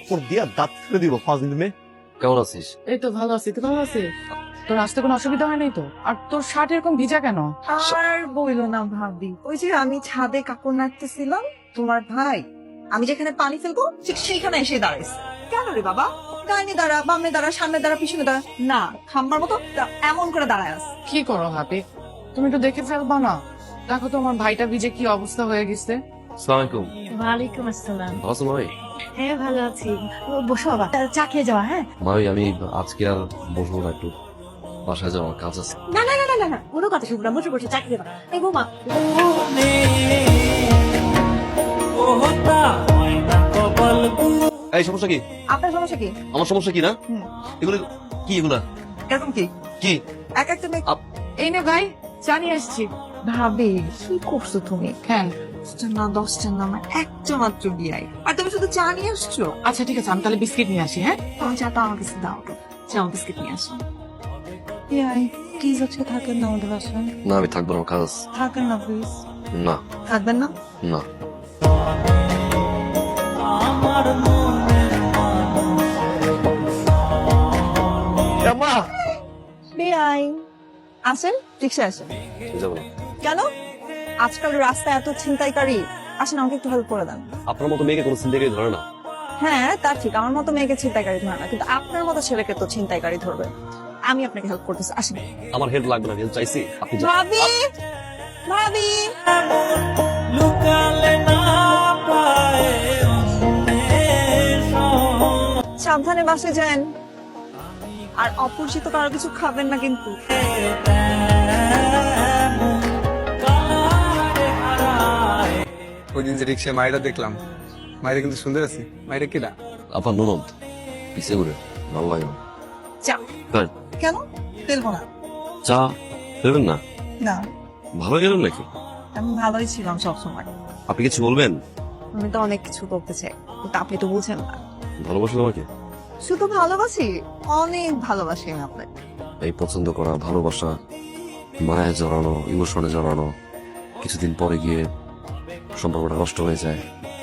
থাপ্পড় দিয়া দাঁত ফেলে দিব ফাজিল মেয়ে। কেমন আছিস? এই তো ভালো আছি, তুই ভালো আছিস? তোর আসতে কোনো অসুবিধা হয় নাই তো? আর তোর শার্ট এরকম ভিজা কেন? আর বইলো না ভাবি, ওই যে আমি ছাদে কাপড় নাড়তেছিলাম, তোমার ভাই আমি যেখানে পানি ফেলবো ঠিক সেইখানে এসে দাঁড়াইছে। কেন রে বাবা? ডাইনে দাঁড়া, বামে দাঁড়া, সামনে দাঁড়া, পিছনে দাঁড়া, না খাম্বার মতো এমন করে দাঁড়ায় আছে। কি করো হাবি, তুমি একটু দেখে ফেলবা না? দেখো তো আমার ভাইটা ভিজে কি অবস্থা হয়ে গেছে। আসসালামু আলাইকুম। ওয়ালাইকুম আসসালাম। ভালো আছো মামি? হ্যাঁ ভালো আছি। বসো বাবা, চা খেয়ে যাওয়া। হ্যাঁ মামি আমি আজকে আর বসবো না, একটু বাসায় যাওয়ার কাজ আছে। না না না না না কোনো কথা শুনবো না, বসে বসে চা খেয়ে যাবা। এই বৌমা, এই সমস্যা কি? আপনার সমস্যা কি? আমার সমস্যা কি না? হুম। এগুলো কি? এগুলা এরকম কি কি? এক একটা মেয়ে। এই নে ভাই, চা নিয়ে আসছি। ভাবি কি করছো তুমি? হ্যাঁ না 10টা না, আমার একটা মাত্র বিয়াই, আর তুমি শুধু চা নিয়ে আসছো। আচ্ছা ঠিক আছে, আমি তাহলে বিস্কিট নিয়ে আসি। হ্যাঁ তুমি চাটা আমার কাছে দাও, চা বিস্কিট নিয়ে আসো। বিয়াই প্লিজ আজকে থাকেন না আমাদের বাসায়, না আমি থাকবো না, কাজ আছে। থাকেন না প্লিজ। না থাকবেন না? না। আম্মা বিয়াই আসেন, রিক্সা আসেন। যাবো না। কেন? আজকাল রাস্তায় এত ছিনতাইকারী, আসেন আমাকে একটু হেল্প করে দেন। আপনার মতো মেয়েকে কোনো চিন্তাই ধরে না। হ্যাঁ তা ঠিক, আমার মতো মেয়েকে ছিনতাইকারী ধরে না, কিন্তু আপনার মতো ছেলেকে তো ছিনতাইকারী ধরবে। আমি আপনাকে হেল্প করতেছি, আসেন। আমার হেল্প লাগবে না, হেল্প চাইছি, আপনি যান। ভাবি, ভাবি সাবধানে বাসে যান, আর অপরিচিত কারো কিছু খাবেন না কিন্তু। ওই দিন যে রিক্সায় মায়েরা দেখলাম, মায়েরা কিন্তু সুন্দর আছে। মায়েরা কিনা? আপনার ননদ পিছিয়ে ঘুরে ভালো লাগে না। চা তাই? কেন ফেলবো না? চা দেবেন না? না, ভালো গেলেন নাকি? আমি ভালোই ছিলাম সবসময়। আপনি কিছু বলবেন? আমি তো অনেক কিছু বলতে চাই, কিন্তু আপনি তো বুঝেন না। ভালোবাসেন আমাকে? শুধু ভালোবাসি, অনেক ভালোবাসি আমি আপনাকে। এই পছন্দ করা, ভালোবাসা, মায়ে জড়ানো, ইমোশনে জড়ানো, কিছুদিন পরে গিয়ে সম্পর্কটা নষ্ট হয়ে যায়,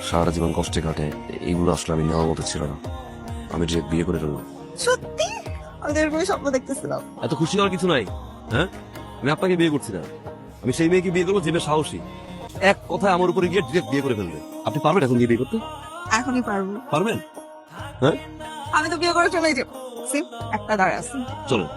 সারা জীবন কষ্টে কাটে, এইগুলো আসলে আমি নেওয়ার মতো ছিল না। আমি যে বিয়ে করে ফেললাম। সত্যি আমি তো এরকমই স্বপ্ন দেখতেছিলাম। এত খুশি হওয়ার কিছু নাই। হ্যাঁ, আমি আপনাকে বিয়ে করছি না, আমি সেই মেয়েকে বিয়ে করবো যে মেয়ে সাহসী, এক কথায় আমার উপরে গিয়ে ডিরেক্ট বিয়ে করে ফেলবে। আপনি পারবেন এখন গিয়ে বিয়ে করতে? এখনই পারবো। পারবেন? হ্যাঁ আমি তো বিয়ে করে চলে যাবো। একটা দাঁড়ায় আছে। চলেন।